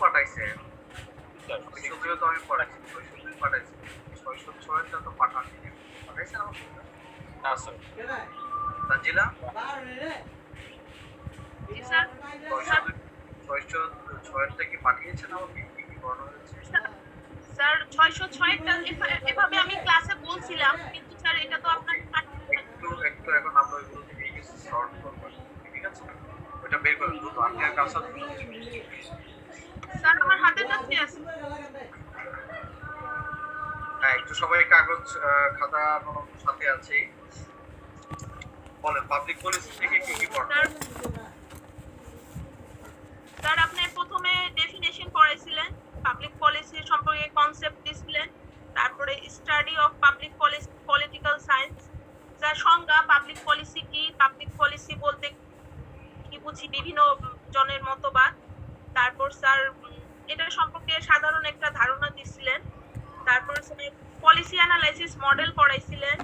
পাঠাইছে, ছবিও তো আমি পাঠাইছি, 602 পাঠাইছি, 606টা তো পাঠাননি, পাঠাইছেন আমাকে? না স্যার। তানজিলা জি স্যার। 606টা কি পাঠিয়েছেন আমাকে? কি কি করানো হয়েছে? স্যার 606টা এভাবে আমি ক্লাসে বলছিলাম, কিন্তু স্যার এটা তো আপনার একটু এখন আমরা ওইগুলো থেকে কিছু সলভ করব, ঠিক আছে? ওটা বের করে দ্রুত আপনি আর কাজ করতে স্যার আমার হাতের কাছে আছে। হ্যাঁ, একটু সবাই কাগজ খাতা কলম সাথে আছে। বলেন, পাবলিক পলিসি থেকে কি কি পড়া? স্যার আপনি প্রথমে ডেফিনেশন পড়াইছিলেন, পাবলিক পলিসি সম্পর্কে কনসেপ্ট দিছিলেন, তারপরে study of public policy political science, sir সংজ্ঞা পাবলিক পলিসি কি, পাবলিক পলিসি বলতে কি বুঝি, বিভিন্ন জনের মতবাদ। তারপর স্যার এটা সম্পর্কে সাধারণ একটা ধারণা দিছিলেন। তারপর স্যার পলিসি অ্যানালাইসিস মডেল পড়াইছিলেন,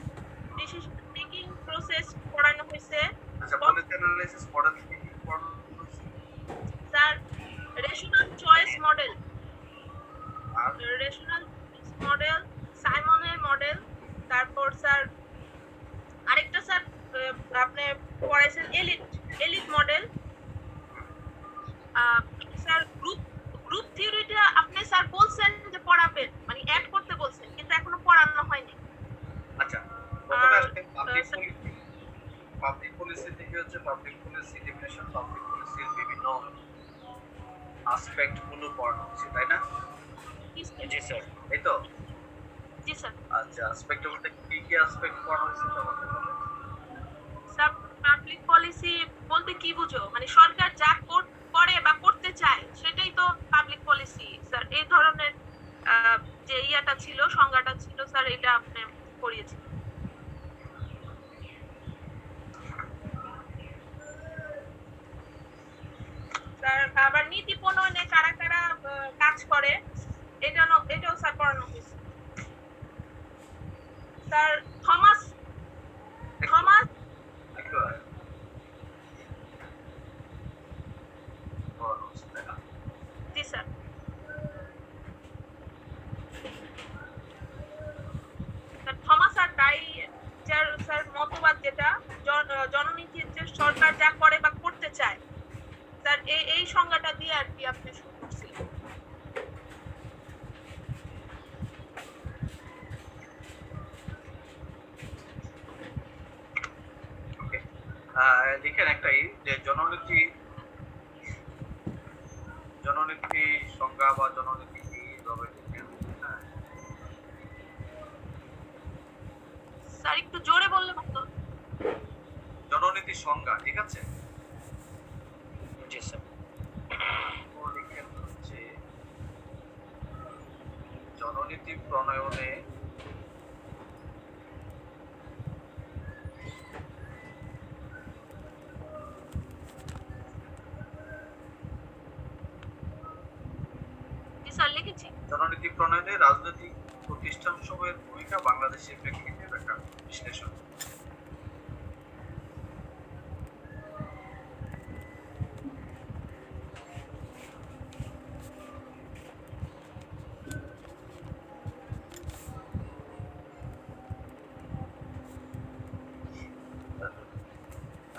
ডিসিশন মেকিং প্রসেস পড়ানো হয়েছে। আচ্ছা, পলিসি অ্যানালাইসিস মডেল থেকে কি পড়ানো হয়েছে? স্যার রেশনাল চয়েস মডেল, আর রেশনাল মডেল, সাইমনের মডেল। তারপর স্যার আরেকটা স্যার আপনি পড়াইছেন এলিট মডেল। স্যার গ্রুপ থিওরিটা আপনি স্যার বলছেন যে পড়াবেন, মানে অ্যাড করতে বলছেন, কিন্তু এখনো পড়ানো হয়নি। আচ্ছা, প্রথমে আসলে পাবলিক পলিসি থেকে হচ্ছে পাবলিক পলিসি ডেফিনিশন, পাবলিক পলিসির বিভিন্ন অ্যাসপেক্ট গুলো পড়ানো হচ্ছে, তাই না? জি স্যার। এই তো? জি স্যার। আচ্ছা, অ্যাসপেক্ট বলতে কি কি অ্যাসপেক্ট পড়ানো হয়েছে তোমাকে বলো? স্যার পাবলিক পলিসি বলতে কি বুঝো, মানে সরকার যা করে বা করতে চায় সেটাই তো পাবলিক পলিসি স্যার। এই ধরনের যে ইয়াটা ছিল, সংজ্ঞাটা ছিল স্যার, এটা আপনি পড়িয়েছেন। স্যার আবার নীতি প্রণয়নে কারা কারা কাজ করে, এটাও স্যার পড়ানো হয়েছে। স্যার থমাস একটু পড়ানো হচ্ছে, তাই না? জি স্যার। থমাস আর ডাইচার স্যার মতবাদ, যেটা জননীতির যে সরকার যা করে বা করতে চায় স্যার, এই সংজ্ঞাটা দিয়ে আর কি আপনি শুরু করছিলেন। ওকে, লিখেন একটাই যে জননীতি সংজ্ঞা বা জননীতি কি ভাবে লিখেন? স্যার একটু জোরে বললে ভালো। জননীতি সংজ্ঞা, ঠিক আছে? জি স্যার। লিখেন হচ্ছে জননীতি প্রণয়নে স্যার লিখেছি। জননীতি প্রণয়নে রাজনৈতিক প্রতিষ্ঠানসমূহের ভূমিকা বাংলাদেশের প্রেক্ষিতে একটা বিশ্লেষণ।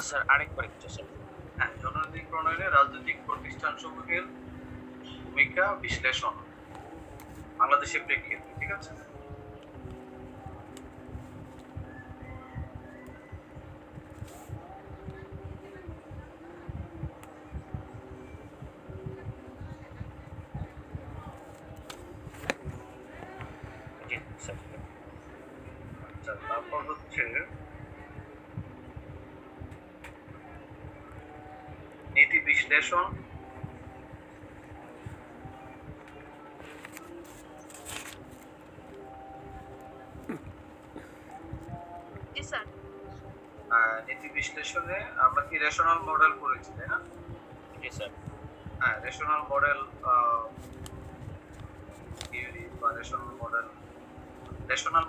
স্যার আরেকবার একটু স্যার। হ্যাঁ, জননীতি প্রণয়নে রাজনৈতিক প্রতিষ্ঠানসমূহের ভূমিকা বিশ্লেষণ বাংলাদেশের প্রেক্ষিতে, ঠিক আছে? জি স্যার। আচ্ছা, তারপর হচ্ছে নীতি বিশ্লেষণ, জি স্যার। নীতি বিশ্লেষণে আমরা কি রেশনাল মডেল করেছি, তাই না? জি স্যার। হ্যাঁ, রেশনাল মডেল থিওরি বা রেশনাল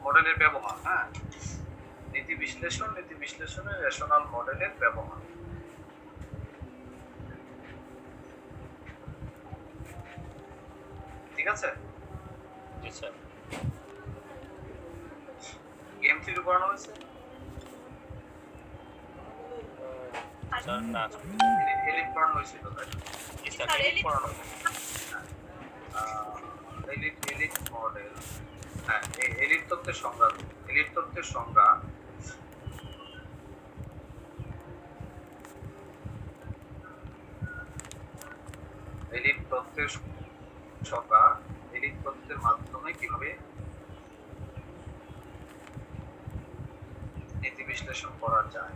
মডেলের ব্যবহার। হ্যাঁ, নীতি বিশ্লেষণে রেশনাল মডেলের ব্যবহার। ঠিক আছে? জি স্যার। গেম থিওরি পড়ানো হয়েছে? স্যার না। এলিট পড়ানো হয়েছিল তাই না? জি স্যার, স্যার, এলিট elite- পড়ানো হয়েছে। এলিট মডেল, হ্যাঁ, এলিট তত্ত্বের সংজ্ঞা, এলিট তত্ত্বের সংজ্ঞা এলিট তত্ত্বের সংজ্ঞা, এলিট তত্ত্বের মাধ্যমে কিভাবে নীতি বিশ্লেষণ করা যায়।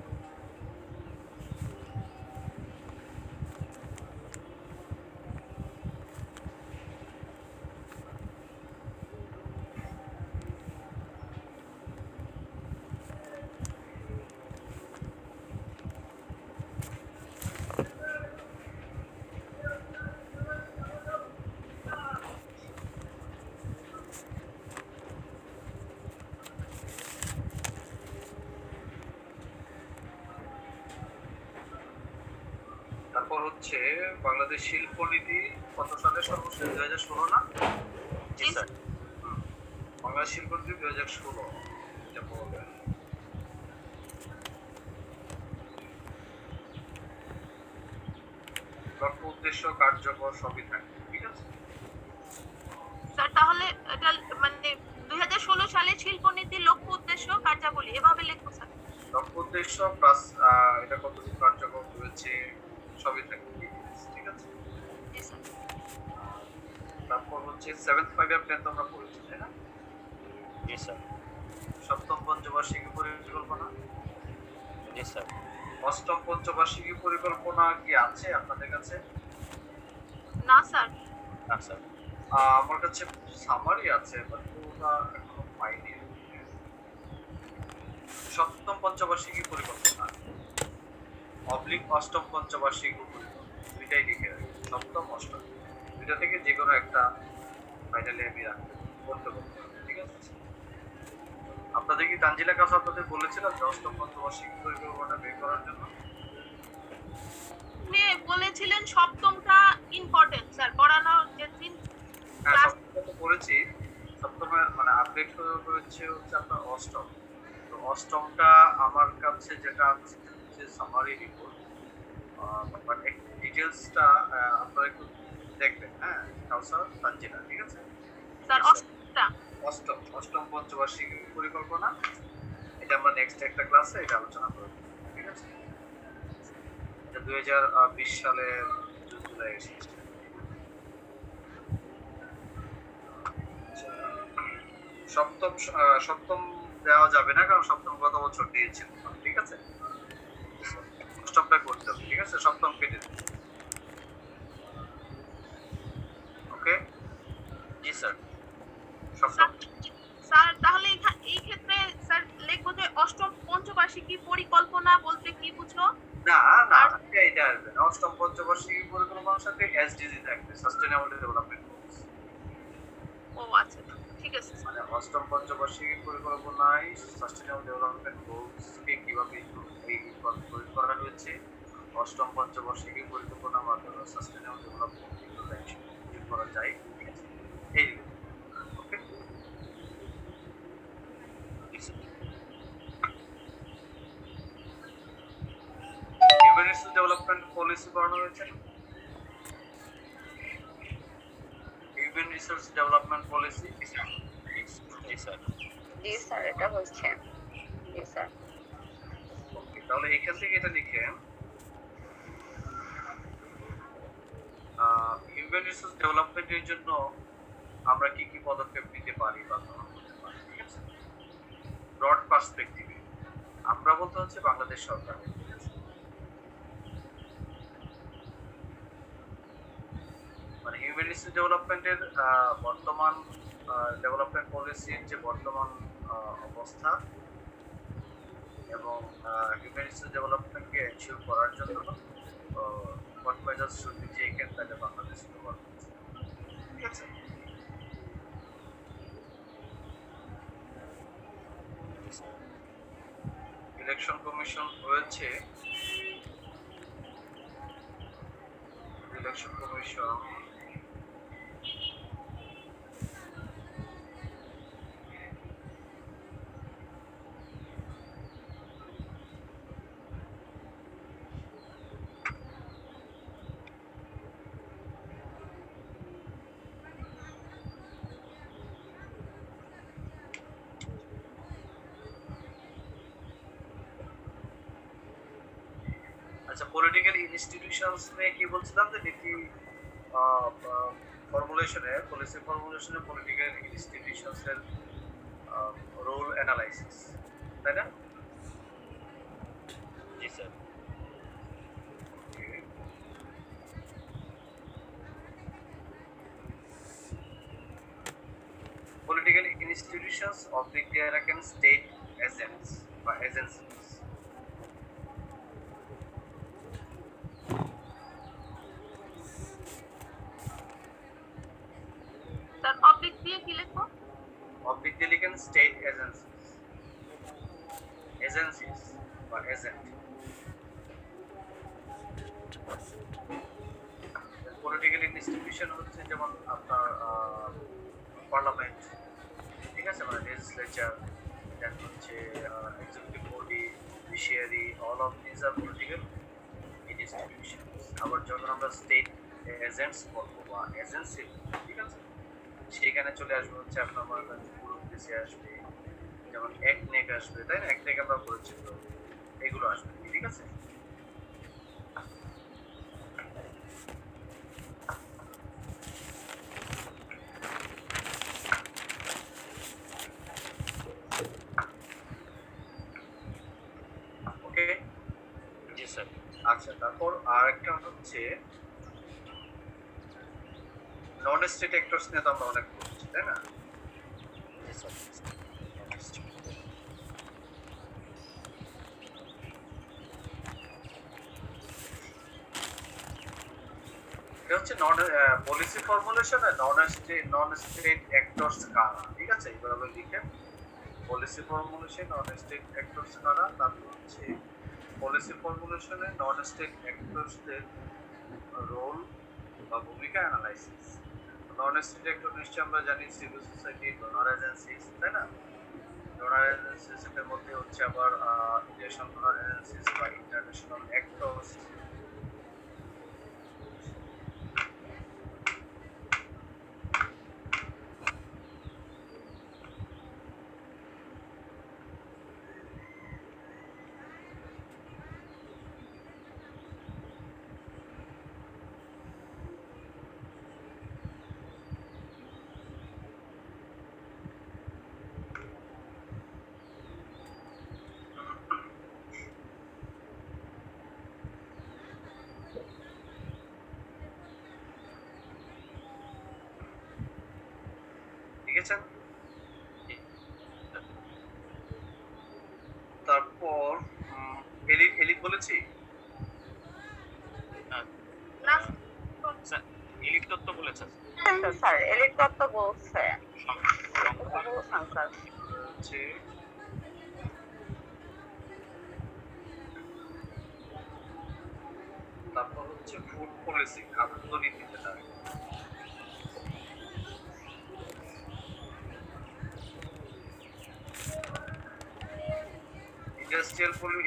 তারপর হচ্ছে বাংলাদেশ শিল্পনীতি কত সালে সর্বশেষ? 2016 না? জি স্যার। বাংলাদেশ শিল্পনীতি 2016 এটা বলবে। লক্ষ্য উদ্দেশ্য কার্যকর সবই থাকে, ঠিক আছে? স্যার তাহলে এটা মানে 2016 সালে শিল্পনীতির লক্ষ্য উদ্দেশ্য কার্যাবলী এভাবে লিখবো স্যার। লক্ষ্য উদ্দেশ্য প্লাস এটা কতটুকু কার্যকর হয়েছে সবই থাকে, ঠিক আছে? জি স্যার। তারপর হচ্ছে 7th 5-year প্ল্যান তোমরা পড়েছো তাই না? জি স্যার। সপ্তম পঞ্চবার্ষিকী পরিকল্পনা, জি স্যার। অষ্টম পঞ্চবার্ষিকী পরিকল্পনা কি আছে আপনাদের কাছে? না স্যার। না স্যার। আমার কাছে সামারি আছে, বাট ওটা এখনো পাইনি। সপ্তম পঞ্চবার্ষিকী পরিকল্পনা অবলিক অষ্টম পঞ্চবার্ষিকী পরিকল্পনা দুইটাই লিখে রাখি, সপ্তম অষ্টম দুইটা থেকে যে কোনো একটা ফাইনালি আমি রাখতে বলতে বলতে হবে, ঠিক আছে? আপনাদের কি তানজিলা কাছে আপনাদের বলেছিলাম যে অষ্টম পঞ্চবার্ষিকী পরিকল্পনাটা বের করার জন্য? আপনি বলেছিলেন সপ্তমটা ইম্পর্টেন্ট স্যার, পড়ানোর যে হ্যাঁ, ক্লাস। সপ্তম তো পড়েছি, সপ্তমের মানে আপডেট হচ্ছে আপনার অষ্টম। তো অষ্টমটা আমার কাছে যেটা আছে হচ্ছে সামারি রিপোর্ট, বাট ডিটেলসটা আপনারা একটু দেখবেন, হ্যাঁ? কাউসার তানজিলা, ঠিক আছে? স্যার অষ্টমটা। অষ্টম পঞ্চবার্ষিকী পরিকল্পনা, এটা আমরা নেক্সট একটা ক্লাসে এটা আলোচনা করব, ঠিক আছে? এটা 2020 সালের জুন জুলাই এসেছে। সপ্তম দেওয়া যাবে না, কারণ সপ্তম গত বছর দিয়েছিল, ঠিক আছে? অষ্টমটা করতে হবে, ঠিক আছে? সপ্তম কেটে দিন, ওকে? জি স্যার। সপ্তম স্যার তাহলে এই ক্ষেত্রে স্যার লিখবো যে অষ্টম পঞ্চবার্ষিকী পরিকল্পনা বলতে কি বুঝো? না না, এটা আসবে না। অষ্টম পঞ্চবার্ষিকী পরিকল্পনার সাথে এসডিজি থাকবে, সাস্টেনেবল ডেভেলপমেন্ট গোলস। ও আচ্ছা, ঠিক আছে স্যার। মানে অষ্টম পঞ্চবার্ষিকী পরিকল্পনায় সাস্টেনেবল ডেভেলপমেন্ট গোলসকে কিভাবে তৈরি করা হয়েছে, অষ্টম পঞ্চবার্ষিকী পরিকল্পনার মাধ্যমে সাস্টেনেবল ডেভেলপমেন্ট করা যায়, ঠিক আছে? এই ওকে? জি sir. Human resource development policy বানানো হয়েছে না? হিউম্যান রিসোর্স ডেভেলপমেন্ট পলিসি, জি স্যার। জি স্যার, এটা হচ্ছে। জি স্যার। ওকে, তাহলে এখান থেকে এটা লিখে হিউম্যান রিসোর্স ডেভেলপমেন্টের জন্য আমরা কি কি পদক্ষেপ নিতে পারি বা গ্রহণ করতে পারি, ঠিক আছে? ব্রড পার্সপেক্টিভে আমরা বলতে হচ্ছে বাংলাদেশ সরকার, ঠিক আছে? মানে হিউম্যান রিসোর্স ডেভেলপমেন্টের বর্তমান ডেভেলপমেন্ট পলিসির যে বর্তমান অবস্থা এবং হিউম্যান রিসোর্স ডেভেলপমেন্টকে এনশিওর করার জন্য what measures should be taken by the Bangladesh government, ঠিক আছে? ইলেকশন কমিশন হয়েছে, ইলেকশন কমিশন আচ্ছা, পলিটিক্যাল ইনস্টিটিউশনস নিয়ে কি বলছিলাম যে নীতি ফর্মুলেশনে, পলিসি ফর্মুলেশনে পলিটিক্যাল ইনস্টিটিউশনস এর রোল অ্যানালাইসিস, তাই না? জি sir. Political institutions of the American state agents বা agencies. স্যার অবলিক দিয়ে কি লিখবো? Of the American state agencies. Agencies বা agent. Political institution হচ্ছে যেমন আপনার পার্লামেন্ট, ঠিক আছে, মানে লেজিসলেচার, দেন হচ্ছে executive body, judiciary, all of this are political institutions. আবার যখন আমরা স্টেট এজেন্টস বলবো বা এজেন্সি, ঠিক আছে, সেখানে চলে আসবে হচ্ছে আপনার মনে করেন ব্যুরোক্রেসি আসবে, যেমন একনেক আসবে, তাই না? একনেক আমরা পরিচিত, এগুলো আসবে, ঠিক আছে। ওকে, জি স্যার। আচ্ছা, তারপর আরেকটা হচ্ছে নন স্টেট অ্যাক্টরস নিয়ে তো আমরা অনেক পড়ছি, তাই না? জি স্যার। এটা হচ্ছে নন পলিসি ফর্মুলেশনে নন স্টেট অ্যাক্টরস কারা, ঠিক আছে, এবার আমরা লিখে policy formulation non state actors কারা, তারপর হচ্ছে পলিসি ফর্মুলেশনে নন স্টেট অ্যাক্টরসদের রোল বা ভূমিকা অ্যানালাইসিস। নন স্টেট অ্যাক্টর নিশ্চয়ই আমরা জানি সিভিল সোসাইটি, ডোনার এজেন্সিস, তাই না? ডোনার এজেন্সিস এর মধ্যে হচ্ছে আবার ইন্টারন্যাশনাল ডোনার এজেন্সিস বা ইন্টারন্যাশনাল অ্যাক্টরস। লিখেছেন? তারপর এলিট বলেছি। না স্যার এলিট তত্ত্ব বলেছেন। স্যার এলিট তত্ত্ব বলছে সংখ্যা বলছেন স্যার। হচ্ছে তারপর হচ্ছে ফুড পলিসি, খাদ্য নীতি, যেটা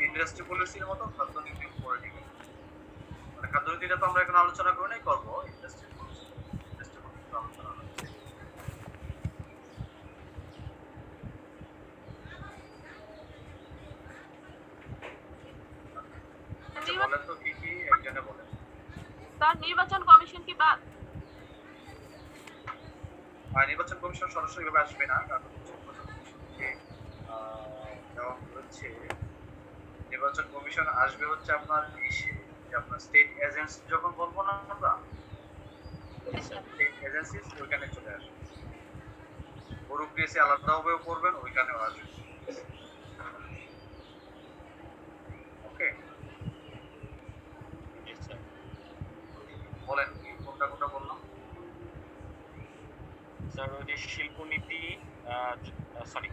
ইন্ডাস্ট্রি পলিসির মতো খাদ্য নীতি পলিটিক্যাল, মানে খাদ্য নীতিটা তো আমরা এখন আলোচনা করে নাই, করবো ইন্ডাস্ট্রি পলিসি, ইন্ডাস্ট্রি পলিসি আলোচনা হচ্ছে। আচ্ছা, বলেন তো কি কি, একজনে বলেন। স্যার নির্বাচন কমিশন কি বাদ? আর নির্বাচন কমিশন সরাসরিভাবে আসবে না, কারণ হচ্ছে নির্বাচন কমিশনকে দেওয়া হচ্ছে, নির্বাচন কমিশন আসবে হচ্ছে আপনার ইসে, যে আপনার স্টেট এজেন্টস যখন বলবো না আমরা, স্টেট এজেন্সিস ওইখানে চলে আসবে। ব্যুরোক্রেসি আলাদাভাবেও করবেন, ওইখানেও আসবে। ওকে, জি স্যার। বলেন কি কোনটা কোনটা বললাম? স্যার ওই যে শিল্পনীতি, সরি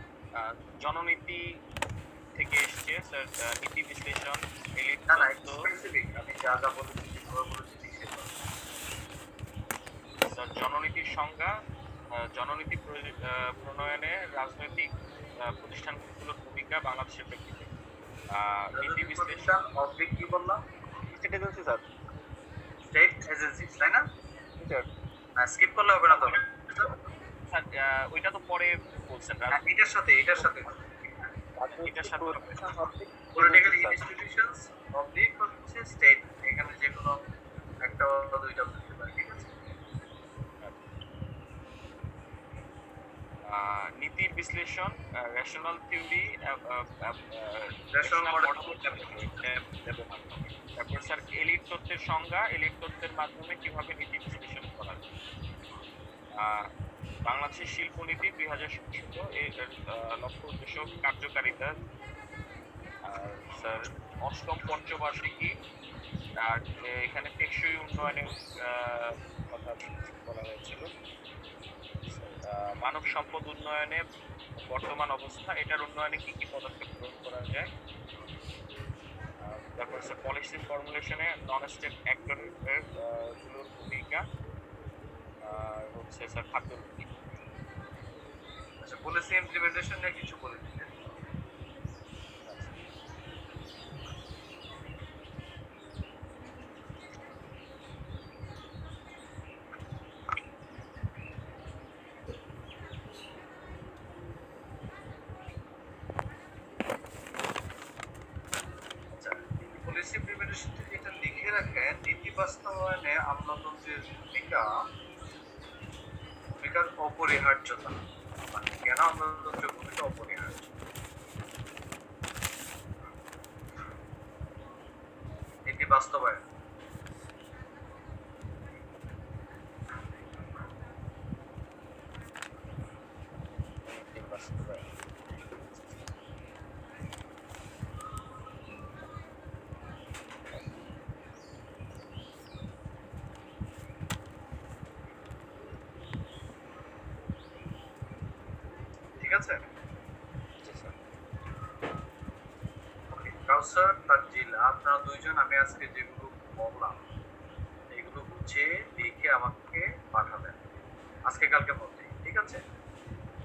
জননীতি থেকে এসছে স্যার, নীতি বিশ্লেষণ, এলিট না না, তত্ত্ব। স্পেসিফিক আমি যা যা বলেছি, যেভাবে বলেছি ঠিক সেটা। স্যার জননীতির সংজ্ঞা, জননীতি প্রণয়নে রাজনৈতিক প্রতিষ্ঠানগুলোর ভূমিকা বাংলাদেশের প্রেক্ষিতে, নীতি বিশ্লেষণ, অবলিক কি বললাম? State agency sir. State agencies, তাই না? স্যার স্কিপ করলে হবে না তো। স্যার ওইটা তো পরে বলছেন এটার সাথে এটার সাথে পলিটিক্যাল ইনস্টিটিউশনস অবলিক হচ্ছে স্টেট, এখানে যে কোনো একটা বা দুইটা দিতে পারে, ঠিক আছে? নীতির বিশ্লেষণ, রেশনাল থিওরি, রেশনাল মডেল ব্যবহার করে। তারপর স্যার এলিট তত্ত্বের সংজ্ঞা, এলিট তত্ত্বের মাধ্যমে কিভাবে নীতি বিশ্লেষণ করা যায়। বাংলাদেশের শিল্পনীতি 2017 এর লক্ষ্য উদ্দেশ্য কার্যকারিতা। আর স্যার অষ্টম পঞ্চবার্ষিকী, আর এখানে টেকসই উন্নয়নের কথা বলা হয়েছিল। মানব সম্পদ উন্নয়নে বর্তমান অবস্থা, এটার উন্নয়নে কি কি পদক্ষেপ গ্রহণ করা যায়। তারপর স্যার পলিসি ফর্মুলেশনে নন স্টেট অ্যাক্টরের গুলোর ভূমিকা, আর হচ্ছে স্যার খাদ্য নীতি। আচ্ছা, পলিসি ইমপ্লিমেন্টেশন নিয়ে কিছু বলে দিতেন। পলিসি ইমপ্লিমেন্টেশন যেটা লিখে রাখেন, নীতি বাস্তবায়নে আমলাতন্ত্রের ভূমিকার অপরিহার্যতা, মানে কেন আমলাতন্ত্রের ভূমিকা অপরিহার্য। নীতি বাস্তবায়ন, ঠিক আছে? ওকে, কাউসার তানজিল, আপনারা দুইজন আমি আজকে যেগুলো বললাম এগুলো বুঝে লিখে আমাকে পাঠাবেন আজকে কালকের মধ্যে, ঠিক আছে?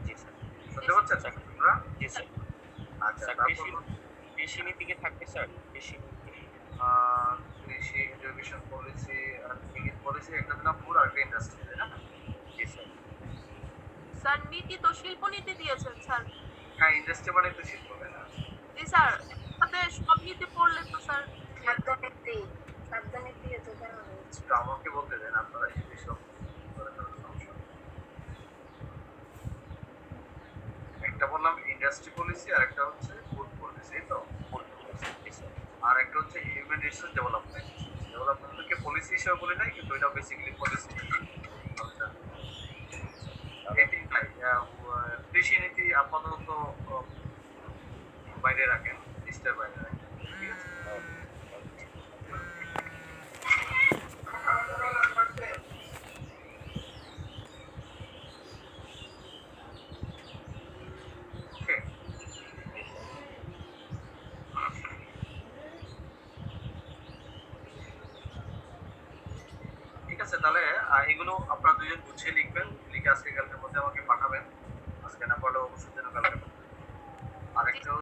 জি স্যার। শুনতে পাচ্ছেন আপনারা? জি স্যার। আচ্ছা, স্যার তারপর কৃষি নীতিকে থাকবে স্যার, কৃষি নীতি। কৃষি ইন্টিগ্রেশন পলিসি আর পলিসি একটা দিলাম পুরো একটা ইন্ডাস্ট্রি, তাই না? জি স্যার। স্যার নীতি তো শিল্প নীতি দিয়েছেন স্যার। হ্যাঁ, ইন্ডাস্ট্রি মানে তো শিল্প, তাই না? জি স্যার, সাথে সব নীতি পড়লে তো স্যার খাদ্যনীতি যোগানো হয়েছে। তো আমাকে বলতে দেন আপনারা যদি সব করে ফেলার সমস্যা নেই। একটা বললাম ইন্ডাস্ট্রি পলিসি, আর একটা হচ্ছে ফুড পলিসি, তো আর একটা হচ্ছে হিউম্যান রিসোর্স ডেভেলপমেন্ট। ডেভেলপমেন্টকে পলিসি হিসেবে বলি নাই, কিন্তু এটা বেসিক্যালি পলিসি। এই তিনটাই কৃষি নীতি আপাতত বাইরে রাখেন, লিস্টের বাইরে রাখেন, ঠিক আছে? ওকে, ঠিক আছে। তাহলে এগুলো আপনারা দুজন গুছিয়ে লিখবেন, লিখে আজকে কালকের মধ্যে আমাকে পাঠাবেন। আজকে না পারলেও অবশ্যই যেন কালকে। আরেকটা